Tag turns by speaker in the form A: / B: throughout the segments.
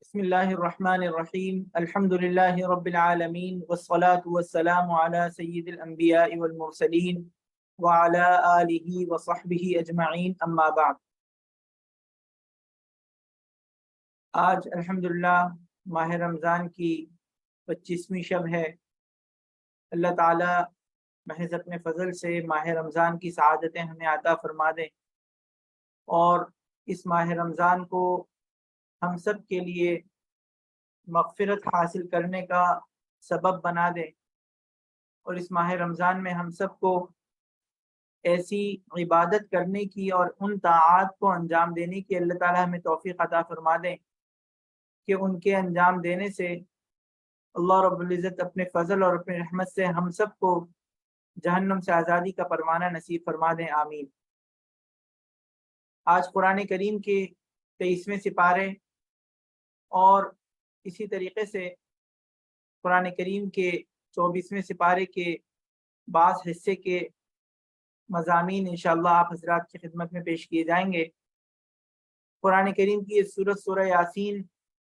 A: بسم اللہ الرحمن الرحیم الحمد للہ رب العالمین والصلاة والسلام علی سید الانبیاء والمرسلین وعلی آلہ وصحبہ اجمعین اما بعد۔ آج الحمدللہ ماہ رمضان کی 25ویں شب ہے۔ اللہ تعالی محض اپنے فضل سے ماہ رمضان کی سعادتیں ہمیں عطا فرما دیں اور اس ماہ رمضان کو ہم سب کے لیے مغفرت حاصل کرنے کا سبب بنا دے، اور اس ماہ رمضان میں ہم سب کو ایسی عبادت کرنے کی اور ان طاعات کو انجام دینے کی اللہ تعالی ہمیں توفیق عطا فرما دیں کہ ان کے انجام دینے سے اللہ رب العزت اپنے فضل اور اپنے رحمت سے ہم سب کو جہنم سے آزادی کا پروانہ نصیب فرما دیں، آمین۔ آج قرآن کریم کے 23ویں سپارے اور اسی طریقے سے قرآن کریم کے 24ویں سپارے کے بعض حصے کے مضامین انشاءاللہ آپ حضرات کی خدمت میں پیش کیے جائیں گے۔ قرآن کریم کی اس سورت سورہ یاسین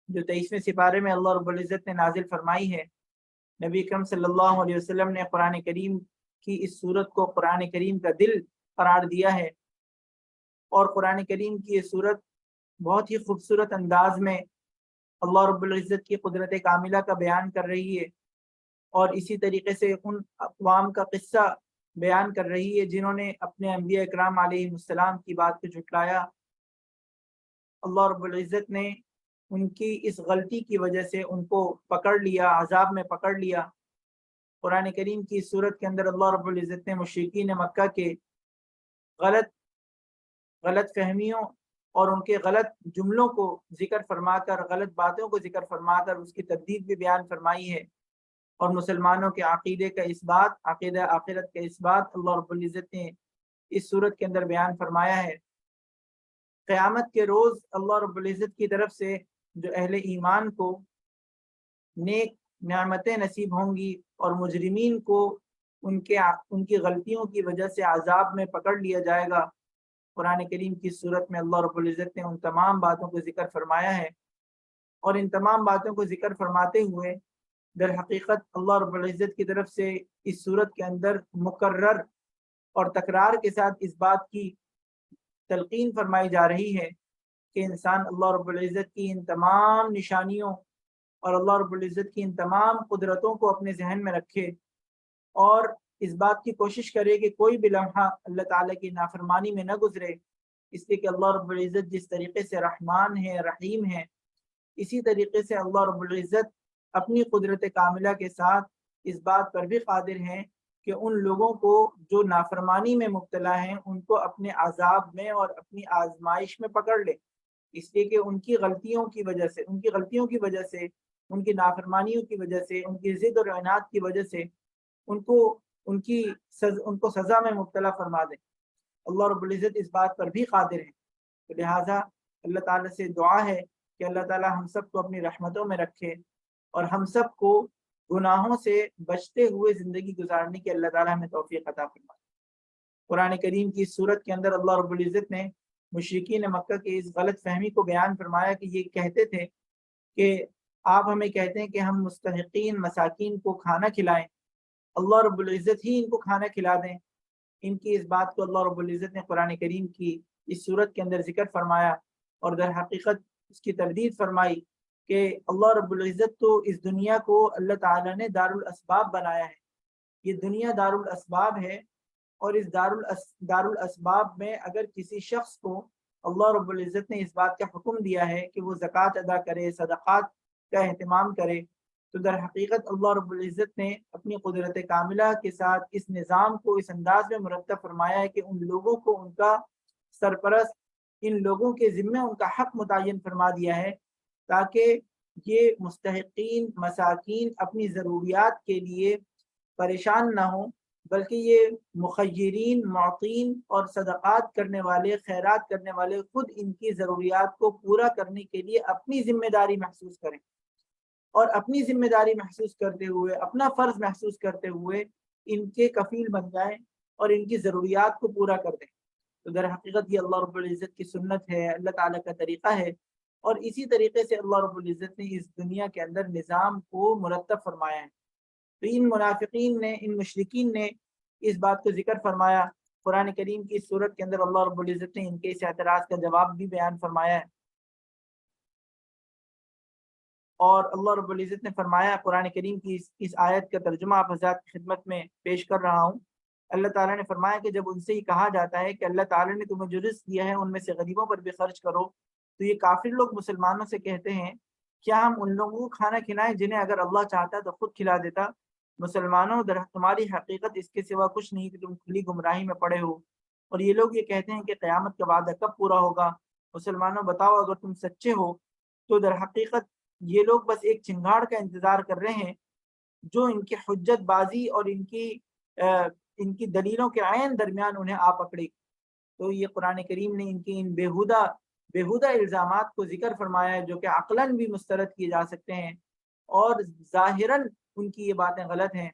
A: جو 23ویں سپارے میں اللہ رب العزت نے نازل فرمائی ہے، نبی اکرم صلی اللہ علیہ وسلم نے قرآن کریم کی اس سورت کو قرآن کریم کا دل قرار دیا ہے، اور قرآن کریم کی یہ سورت بہت ہی خوبصورت انداز میں اللہ رب العزت کی قدرت کاملہ کا بیان کر رہی ہے، اور اسی طریقے سے ان اقوام کا قصہ بیان کر رہی ہے جنہوں نے اپنے انبیاء اکرام علیہ السلام کی بات کو جھٹلایا۔ اللہ رب العزت نے ان کی اس غلطی کی وجہ سے ان کو پکڑ لیا، عذاب میں پکڑ لیا۔ قرآن کریم کی اس صورت کے اندر اللہ رب العزت نے مشرکین مکہ کے غلط فہمیوں اور ان کے غلط جملوں کو ذکر فرما کر، غلط باتوں کو ذکر فرما کر اس کی تردید بھی بیان فرمائی ہے، اور مسلمانوں کے عقیدے کا اس بات، عقیدہ آخرت کا اس بات اللہ رب العزت نے اس صورت کے اندر بیان فرمایا ہے۔ قیامت کے روز اللہ رب العزت کی طرف سے جو اہل ایمان کو نیک نعمتیں نصیب ہوں گی، اور مجرمین کو ان کی غلطیوں کی وجہ سے عذاب میں پکڑ لیا جائے گا۔ قرآن کریم کی صورت میں اللہ رب العزت نے ان تمام باتوں کو ذکر فرمایا ہے، اور ان تمام باتوں کو ذکر فرماتے ہوئے در حقیقت اللہ رب العزت کی طرف سے اس صورت کے اندر مکرر اور تکرار کے ساتھ اس بات کی تلقین فرمائی جا رہی ہے کہ انسان اللہ رب العزت کی ان تمام نشانیوں اور اللہ رب العزت کی ان تمام قدرتوں کو اپنے ذہن میں رکھے، اور اس بات کی کوشش کرے کہ کوئی بھی لمحہ اللہ تعالیٰ کی نافرمانی میں نہ گزرے، اس لیے کہ اللہ رب العزت جس طریقے سے رحمان ہے، رحیم ہے، اسی طریقے سے اللہ رب العزت اپنی قدرت کاملہ کے ساتھ اس بات پر بھی قادر ہیں کہ ان لوگوں کو جو نافرمانی میں مبتلا ہیں ان کو اپنے عذاب میں اور اپنی آزمائش میں پکڑ لے، اس لیے کہ ان کی غلطیوں کی وجہ سے، ان کی نافرمانیوں کی وجہ سے، ان کی ضد اور عناد کی وجہ سے ان کو سزا میں مبتلا فرما دیں۔ اللہ رب العزت اس بات پر بھی قادر ہے، تو لہٰذا اللہ تعالیٰ سے دعا ہے کہ اللہ تعالیٰ ہم سب کو اپنی رحمتوں میں رکھے، اور ہم سب کو گناہوں سے بچتے ہوئے زندگی گزارنے کی اللہ تعالیٰ ہمیں توفیق عطا فرمائے۔ قرآن کریم کی صورت کے اندر اللہ رب العزت نے مشرکین مکہ کے اس غلط فہمی کو بیان فرمایا کہ یہ کہتے تھے کہ آپ ہمیں کہتے ہیں کہ ہم مستحقین مساکین کو کھانا کھلائیں، اللہ رب العزت ہی ان کو کھانا کھلا دیں۔ ان کی اس بات کو اللہ رب العزت نے قرآن کریم کی اس صورت کے اندر ذکر فرمایا، اور در حقیقت اس کی تردید فرمائی کہ اللہ رب العزت تو اس دنیا کو اللہ تعالیٰ نے دار الاسباب بنایا ہے، یہ دنیا دار الاسباب ہے، اور اس دار الاسباب میں اگر کسی شخص کو اللہ رب العزت نے اس بات کا حکم دیا ہے کہ وہ زکوٰۃ ادا کرے، صدقات کا اہتمام کرے، تو در حقیقت اللہ رب العزت نے اپنی قدرت کاملہ کے ساتھ اس نظام کو اس انداز میں مرتب فرمایا ہے کہ ان لوگوں کو ان کا سرپرست، ان لوگوں کے ذمہ ان کا حق متعین فرما دیا ہے، تاکہ یہ مستحقین مساکین اپنی ضروریات کے لیے پریشان نہ ہوں، بلکہ یہ مخیرین، معطین اور صدقات کرنے والے، خیرات کرنے والے خود ان کی ضروریات کو پورا کرنے کے لیے اپنی ذمہ داری محسوس کریں، اور اپنی ذمہ داری محسوس کرتے ہوئے، اپنا فرض محسوس کرتے ہوئے ان کے کفیل بن جائیں اور ان کی ضروریات کو پورا کر دیں۔ تو در حقیقت یہ اللہ رب العزت کی سنت ہے، اللہ تعالیٰ کا طریقہ ہے، اور اسی طریقے سے اللہ رب العزت نے اس دنیا کے اندر نظام کو مرتب فرمایا ہے۔ تو ان منافقین نے، ان مشرکین نے اس بات کو ذکر فرمایا۔ قرآن کریم کی اس صورت کے اندر اللہ رب العزت نے ان کے اس اعتراض کا جواب بھی بیان فرمایا ہے، اور اللہ رب العزت نے فرمایا، قرآن کریم کی اس آیت کا ترجمہ آپ حضرات کی خدمت میں پیش کر رہا ہوں۔ اللہ تعالیٰ نے فرمایا کہ جب ان سے یہ کہا جاتا ہے کہ اللہ تعالیٰ نے تمہیں جو رزق دیا ہے ان میں سے غریبوں پر بھی خرچ کرو، تو یہ کافر لوگ مسلمانوں سے کہتے ہیں کیا ہم ان لوگوں کو کھانا کھلائیں جنہیں اگر اللہ چاہتا تو خود کھلا دیتا؟ مسلمانوں، تمہاری حقیقت اس کے سوا کچھ نہیں کہ تم کھلی گمراہی میں پڑے ہو۔ اور یہ لوگ یہ کہتے ہیں کہ قیامت کا وعدہ کب پورا ہوگا؟ مسلمانوں بتاؤ اگر تم سچے ہو تو در حقیقت یہ لوگ بس ایک چنگاڑ کا انتظار کر رہے ہیں جو ان کی حجت بازی اور ان کی دلیلوں کے عین درمیان انہیں آ پکڑے۔ تو یہ قرآن کریم نے ان کی ان بیہودہ الزامات کو ذکر فرمایا ہے جو کہ عقلاً بھی مسترد کیے جا سکتے ہیں، اور ظاہراً ان کی یہ باتیں غلط ہیں۔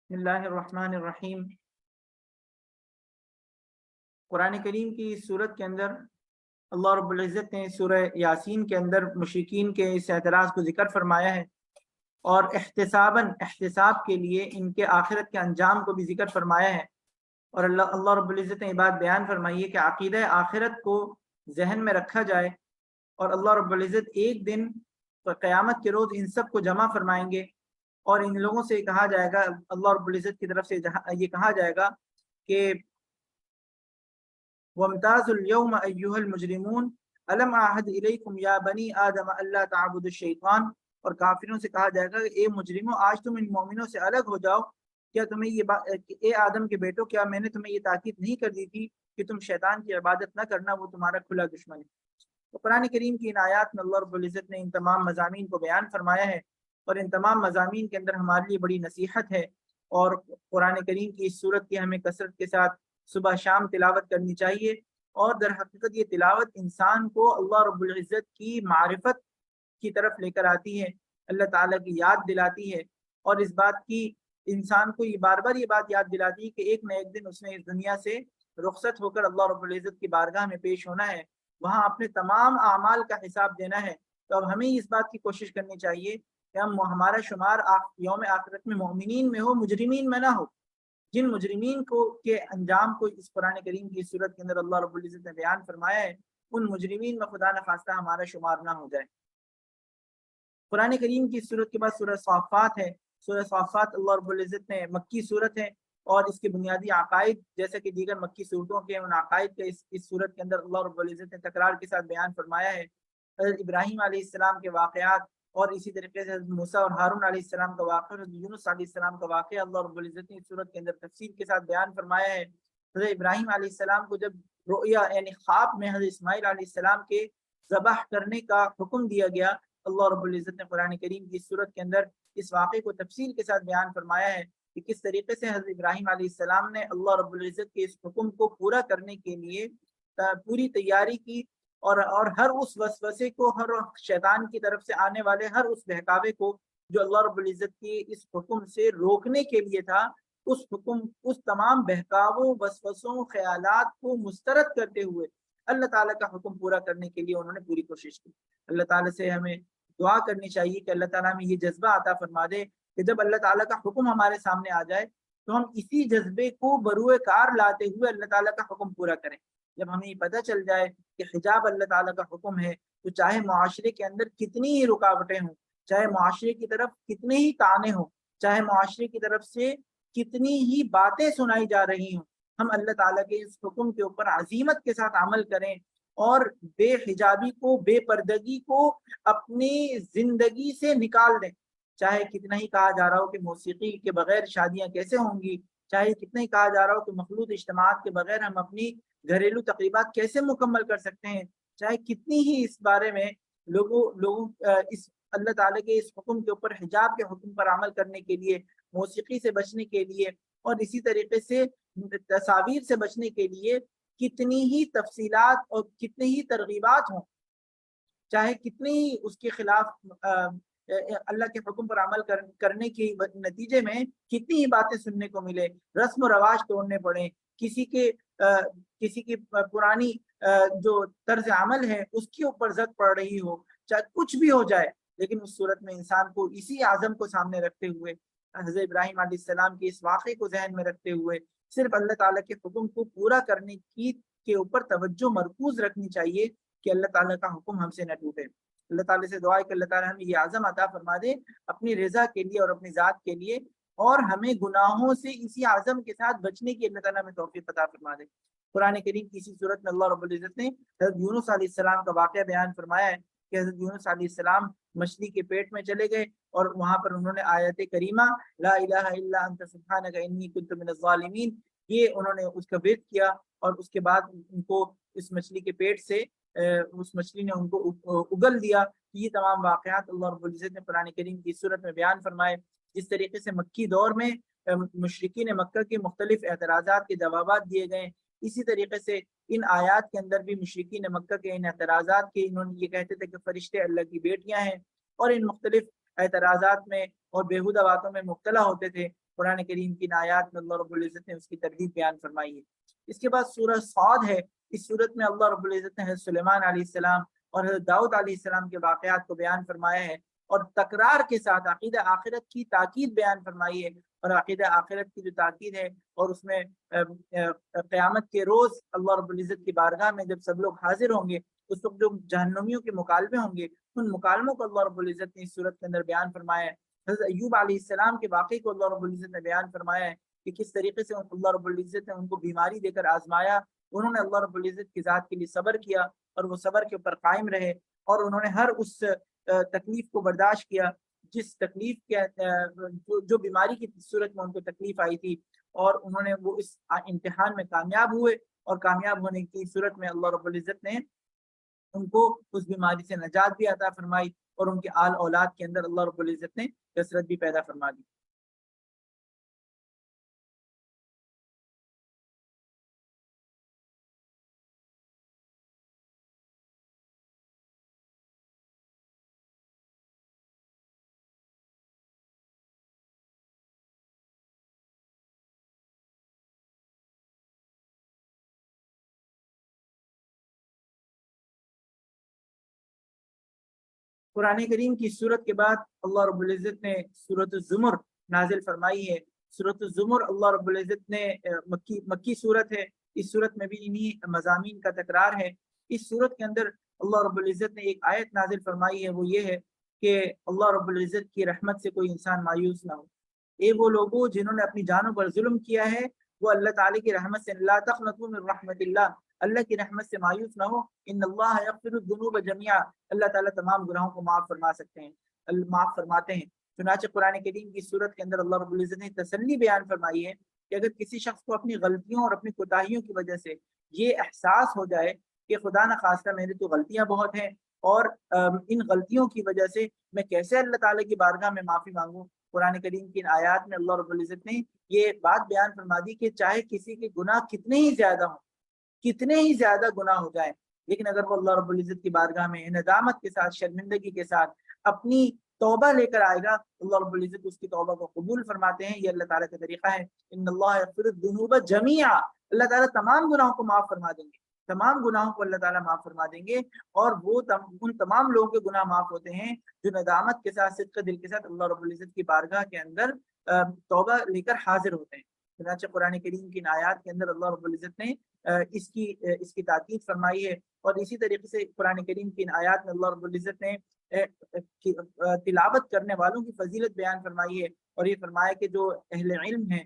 A: بسم اللہ الرحمن الرحیم۔ قرآن کریم کی اس صورت کے اندر اللہ رب العزت نے سورہ یاسین کے اندر مشرکین کے اس اعتراض کو ذکر فرمایا ہے، اور احتساب کے لیے ان کے آخرت کے انجام کو بھی ذکر فرمایا ہے۔ اور اللہ رب العزت نے یہ بات بیان فرمائی ہے کہ عقیدہ آخرت کو ذہن میں رکھا جائے، اور اللہ رب العزت ایک دن قیامت کے روز ان سب کو جمع فرمائیں گے، اور ان لوگوں سے کہا جائے گا، اللہ رب العزت کی طرف سے یہ کہا جائے گا کہ وَامْتَازُوا الْيَوْمَ أَيُّهَا الْمُجْرِمُونَ أَلَمْ أَعْهَدْ إِلَيْكُمْ يَا بَنِي آدَمَ أَلَّا تَعْبُدُوا الشَّيْطَانَ۔ اور کافروں سے کہا جائے گا کہ اے مجرموں، آج تم ان مومنوں سے الگ ہو جاؤ، کیا تمہیں اے آدم کے بیٹو، کیا میں نے تمہیں یہ تاکید نہیں کر دی تھی کہ تم شیطان کی عبادت نہ کرنا، وہ تمہارا کھلا دشمن ہے۔ تو قرآن کریم کی ان آیات میں اللہ رب العزت نے ان تمام مضامین کو بیان فرمایا ہے، اور ان تمام مضامین کے اندر ہمارے لیے بڑی نصیحت ہے، اور قرآن کریم کی اس صورت کی ہمیں کثرت کے ساتھ صبح شام تلاوت کرنی چاہیے، اور در حقیقت یہ تلاوت انسان کو اللہ رب العزت کی معرفت کی طرف لے کر آتی ہے، اللہ تعالیٰ کی یاد دلاتی ہے، اور اس بات کی انسان کو یہ بار بار یہ بات یاد دلاتی ہے کہ ایک نہ ایک دن اس نے اس دنیا سے رخصت ہو کر اللہ رب العزت کی بارگاہ میں پیش ہونا ہے، وہاں اپنے تمام اعمال کا حساب دینا ہے۔ تو اب ہمیں اس بات کی کوشش کرنی چاہیے کہ ہمارا شمار یوم آخرت میں مومنین میں ہو، مجرمین میں نہ ہو۔ جن مجرمین کو کے انجام کو اس قرآن کریم کی صورت کے اندر اللہ رب العزت نے بیان فرمایا ہے، ان مجرمین میں خدا نخواستہ ہمارا شمار نہ ہو جائے۔ قرآن کریم کی صورت کے بعد سورہ صافات ہے۔ سورہ صافات اللہ رب العزت نے مکی صورت ہے، اور اس کے بنیادی عقائد جیسے کہ دیگر مکی صورتوں کے ان عقائد کا اس صورت کے اندر اللہ رب العزت نے تکرار کے ساتھ بیان فرمایا ہے۔ حضرت ابراہیم علیہ السلام کے واقعات، اور اسی طریقے سے حضرت موسیٰ اور ہارون علیہ السلام کا واقعہ، حضرت یونس علیہ السلام کا واقعہ اللہ رب العزت نے اس صورت کے اندر تفصیل کے ساتھ بیان فرمایا ہے۔ حضرت ابراہیم علیہ السلام کو جب رؤیا یعنی خواب میں حضرت اسماعیل علیہ السلام کے ذبح کرنے کا حکم دیا گیا، اللہ رب العزت نے قرآن کریم کی اس صورت کے اندر اس واقعے کو تفصیل کے ساتھ بیان فرمایا ہے، کہ کس طریقے سے حضرت ابراہیم علیہ السلام نے اللہ رب العزت کے اس حکم کو پورا کرنے کے لیے پوری تیاری کی، اور ہر اس وسوسے کو، ہر شیطان کی طرف سے آنے والے ہر اس بہکاوے کو جو اللہ رب العزت کی اس حکم سے روکنے کے لیے تھا، اس تمام بہکاووں، وسوسوں، خیالات کو مسترد کرتے ہوئے اللہ تعالیٰ کا حکم پورا کرنے کے لیے انہوں نے پوری کوشش کی۔ اللہ تعالیٰ سے ہمیں دعا کرنی چاہیے کہ اللہ تعالیٰ ہمیں یہ جذبہ عطا فرما دے کہ جب اللہ تعالیٰ کا حکم ہمارے سامنے آ جائے تو ہم اسی جذبے کو بروئے کار لاتے ہوئے اللہ تعالیٰ کا حکم پورا کریں۔ جب ہمیں یہ پتہ چل جائے کہ حجاب اللہ تعالیٰ کا حکم ہے، تو چاہے معاشرے کے اندر کتنی ہی رکاوٹیں ہوں، چاہے معاشرے کی طرف کتنے ہی تانے ہوں، چاہے معاشرے کی طرف سے کتنی ہی باتیں سنائی جا رہی ہوں، ہم اللہ تعالیٰ کے اس حکم کے اوپر عزیمت کے ساتھ عمل کریں اور بے حجابی کو، بے پردگی کو اپنی زندگی سے نکال دیں۔ چاہے کتنا ہی کہا جا رہا ہو کہ موسیقی کے بغیر شادیاں کیسے ہوں گی، چاہے کتنا ہی کہا جا رہا ہو کہ مخلوط اجتماعات کے بغیر ہم اپنی گھریلو تقریبات کیسے مکمل کر سکتے ہیں، چاہے کتنی ہی اس بارے میں لوگوں اس اللہ تعالیٰ کے اس حکم کے اوپر، حجاب کے حکم پر عمل کرنے کے لیے، موسیقی سے بچنے کے لیے اور اسی طریقے سے تصاویر سے بچنے کے لیے کتنی ہی تفصیلات اور کتنی ہی ترغیبات ہوں، چاہے کتنی ہی اس کے خلاف اللہ کے حکم پر عمل کرنے کے نتیجے میں کتنی ہی باتیں سننے کو ملے، رسم و رواج توڑنے پڑے، کسی کی پرانی جو طرز عمل ہے اس کے اوپر زد پڑ رہی ہو، چاہے کچھ بھی ہو جائے، لیکن اس صورت میں انسان کو اسی عزم کو سامنے رکھتے ہوئے، حضرت ابراہیم علیہ السلام کے اس واقعے کو ذہن میں رکھتے ہوئے صرف اللہ تعالیٰ کے حکم کو پورا کرنے کے اوپر توجہ مرکوز رکھنی چاہیے کہ اللہ تعالیٰ کا حکم ہم سے نہ ٹوٹے۔ اللہ تعالیٰ سے دعا ہے کہ اللہ تعالیٰ ہمیں یہ عزم عطا فرما دے اپنی رضا کے لیے اور اپنی ذات کے لیے، اور ہمیں گناہوں سے اسی عزم کے ساتھ بچنے کی اللہ تعالیٰ ہمیں توفیق عطا فرما دے۔ قرآن کریم کی اسی صورت میں اللہ رب العزت نے حضرت یونس علیہ السلام کا واقعہ بیان فرمایا ہے کہ حضرت یونس علیہ السلام مچھلی کے پیٹ میں چلے گئے اور وہاں پر انہوں نے آیت کریمہ لا الہ الا انت سبحانک انی کنت من الظالمین، یہ انہوں نے اس کا ورد کیا، اور اس کے بعد ان کو اس مچھلی کے پیٹ سے اس مچھلی نے ان کو اگل دیا۔ یہ تمام واقعات اللہ رب العزت نے قرآن کریم کی صورت میں بیان فرمائے۔ جس طریقے سے مکی دور میں مشرکین مکہ کے مختلف اعتراضات کے جوابات دیے گئے، اسی طریقے سے ان آیات کے اندر بھی مشرکین مکہ کے ان اعتراضات کے، انہوں نے یہ کہتے تھے کہ فرشتے اللہ کی بیٹیاں ہیں، اور ان مختلف اعتراضات میں اور بیہودہ باتوں میں مبتلا ہوتے تھے، قرآن کریم کی آیات میں اللہ رب العزت نے اس کی تردید بیان فرمائی ہے۔ اس کے بعد سورہ صاد ہے، اس صورت میں اللہ رب العزت نے حضرت سلیمان علیہ السلام اور حضرت داؤد علیہ السلام کے واقعات کو بیان فرمایا ہے، اور تکرار کے ساتھ عقیدہ آخرت کی تاکید بیان فرمائی ہے، اور عقیدہ آخرت کی جو تاکید ہے، اور اس میں قیامت کے روز اللہ رب العزت کی بارگاہ میں جب سب لوگ حاضر ہوں گے، اس وقت جو جہنمیوں کے مکالمے ہوں گے، ان مکالموں کو اللہ رب العزت نے اس صورت کے اندر بیان فرمایا ہے۔ حضرت ایوب علیہ السلام کے واقعے کو اللہ رب العزت نے بیان فرمایا ہے کہ کس طریقے سے اللہ رب العزت نے ان کو بیماری دے کر آزمایا، انہوں نے اللہ رب العزت کی ذات کے لیے صبر کیا، اور وہ صبر کے اوپر قائم رہے، اور انہوں نے ہر اس تکلیف کو برداشت کیا جس تکلیف کے جو بیماری کی صورت میں ان کو تکلیف آئی تھی، اور انہوں نے وہ اس امتحان میں کامیاب ہوئے، اور کامیاب ہونے کی صورت میں اللہ رب العزت نے ان کو اس بیماری سے نجات بھی عطا فرمائی، اور ان کے آل اولاد کے اندر اللہ رب العزت نے کثرت بھی پیدا فرما دی۔ قرآن کریم کی صورت کے بعد اللہ رب العزت نے سورۃ الزمر نازل فرمائی ہے۔ سورۃ الزمر اللہ رب العزت نے مکی صورت ہے، اس صورت میں بھی انہی مضامین کا تکرار ہے۔ اس صورت کے اندر اللہ رب العزت نے ایک آیت نازل فرمائی ہے، وہ یہ ہے کہ اللہ رب العزت کی رحمت سے کوئی انسان مایوس نہ ہو۔ وہ لوگوں جنہوں نے اپنی جانوں پر ظلم کیا ہے، وہ اللہ تعالیٰ کی رحمت سے لا تقنطوا من رحمت اللہ کی رحمت سے مایوس نہ ہو۔ ان اللہ یغفر الذنوب جميعا، اللہ تعالیٰ تمام گناہوں کو معاف فرما سکتے ہیں، معاف فرماتے ہیں۔ چنانچہ قرآن کریم کی صورت کے اندر اللہ رب العزت نے تسلی بیان فرمائی ہے کہ اگر کسی شخص کو اپنی غلطیوں اور اپنی کوتاہیوں کی وجہ سے یہ احساس ہو جائے کہ خدا نہ خواستہ میرے تو غلطیاں بہت ہیں، اور ان غلطیوں کی وجہ سے میں کیسے اللہ تعالیٰ کی بارگاہ میں معافی مانگوں، قرآن کریم کی ان آیات میں اللہ رب العزت نے یہ بات بیان فرما دی کہ چاہے کسی کے گناہ کتنے ہی زیادہ ہوں، کتنے ہی زیادہ گناہ ہو جائیں، لیکن اگر وہ اللہ رب العزت کی بارگاہ میں ندامت کے ساتھ، شرمندگی کے ساتھ اپنی توبہ لے کر آئے گا، اللہ رب العزت اس کی توبہ کو قبول فرماتے ہیں۔ یہ اللہ تعالیٰ کا طریقہ ہے، ان اللہ یغفر الذنوب جميعا، اللہ تعالیٰ تمام گناہوں کو معاف فرما دیں گے، تمام گناہوں کو اللہ تعالیٰ معاف فرما دیں گے، اور وہ ان تمام لوگوں کے گناہ معاف ہوتے ہیں جو ندامت کے ساتھ، صدق دل کے ساتھ اللہ رب العزت کی بارگاہ کے اندر توبہ لے کر حاضر ہوتے ہیں۔ چنانچہ قرآن کریم کی آیات کے اندر اللہ رب العزت نے اس کی تاکید فرمائی ہے، اور اسی طریقے سے قرآن کریم کی آیات میں اللہ رب العزت نے تلاوت کرنے والوں کی فضیلت بیان فرمائی ہے، اور یہ فرمایا کہ جو اہل علم ہیں،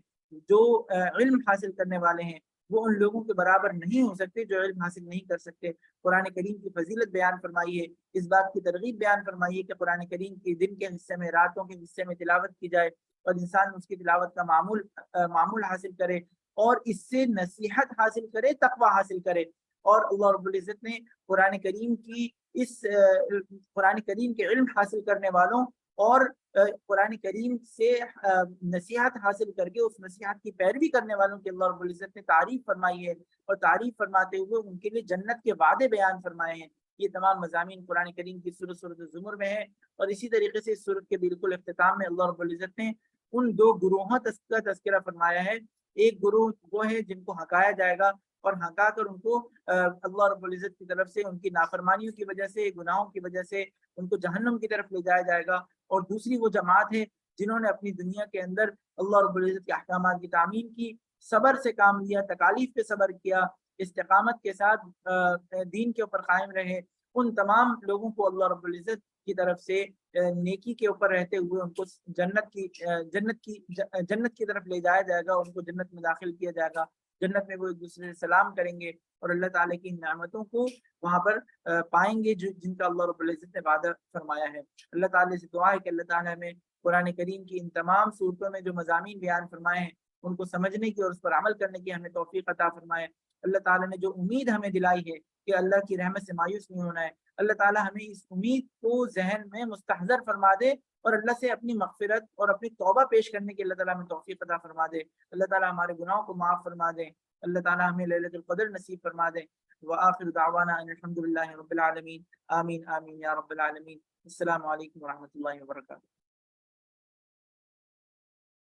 A: جو علم حاصل کرنے والے ہیں، وہ ان لوگوں کے برابر نہیں ہو سکتے جو علم حاصل نہیں کر سکتے۔ قرآن کریم کی فضیلت بیان فرمائی ہے، اس بات کی ترغیب بیان فرمائی ہے کہ قرآن کریم کی دن کے حصے میں، راتوں کے حصے میں تلاوت کی جائے، اور انسان اس کی تلاوت کا معمول حاصل کرے، اور اس سے نصیحت حاصل کرے، تقوی حاصل کرے۔ اور اللہ رب العزت نے قرآن کریم کے علم حاصل کرنے والوں اور قرآن کریم سے نصیحت حاصل کر کے اس نصیحت کی پیروی کرنے والوں کی اللہ رب العزت نے تعریف فرمائی ہے، اور تعریف فرماتے ہوئے ان کے لیے جنت کے وعدے بیان فرمائے ہیں۔ یہ تمام مضامین قرآن کریم کی سورۃ الزمر میں ہے، اور اسی طریقے سے اس سورۃ کے بالکل اختتام میں اللہ رب العزت نے ان دو گروہوں کا تذکرہ فرمایا ہے۔ ایک گروہ وہ ہے جن کو ہکایا جائے گا، اور ہکا کر ان کو اللہ رب العزت کی طرف سے ان کی نافرمانیوں کی وجہ سے، گناہوں کی وجہ سے ان کو جہنم کی طرف لے جایا جائے گا۔ اور دوسری وہ جماعت ہے جنہوں نے اپنی دنیا کے اندر اللہ رب العزت کے احکامات کی تعمیل کی، صبر سے کام لیا، تکالیف پہ صبر کیا، استقامت کے ساتھ دین کے اوپر قائم رہے، ان تمام لوگوں کو اللہ رب العزت کی طرف سے نیکی کے اوپر رہتے ہوئے ان کو جنت کی طرف لے جایا جائے گا، ان کو جنت میں داخل کیا جائے گا۔ جنت میں وہ ایک دوسرے سے سلام کریں گے، اور اللہ تعالیٰ کی نعمتوں کو وہاں پر پائیں گے جن کا اللہ رب العزت نے وعدہ فرمایا ہے۔ اللہ تعالیٰ سے دعا ہے کہ اللہ تعالیٰ ہمیں قرآن کریم کی ان تمام صورتوں میں جو مضامین بیان فرمائے ہیں ان کو سمجھنے کی اور اس پر عمل کرنے کی ہمیں توفیق عطا فرمائے۔ اللہ تعالیٰ نے جو امید ہمیں دلائی ہے کہ اللہ کی رحمت سے مایوس نہیں ہونا ہے، اللہ تعالیٰ ہمیں اس امید کو ذہن میں مستحضر فرما دے، اور اللہ سے اپنی مغفرت اور اپنی توبہ پیش کرنے کی اللہ تعالیٰ ہمیں توفیق عطا فرما دے۔ اللہ تعالیٰ ہمارے گناہوں کو معاف فرما دے، اللہ تعالیٰ ہمیں لیلۃ القدر نصیب فرما دے۔ وآخر دعوانا ان الحمد للہ رب العالمین، آمین آمین یا رب العالمین۔ السلام علیکم ورحمۃ اللہ وبرکاتہ۔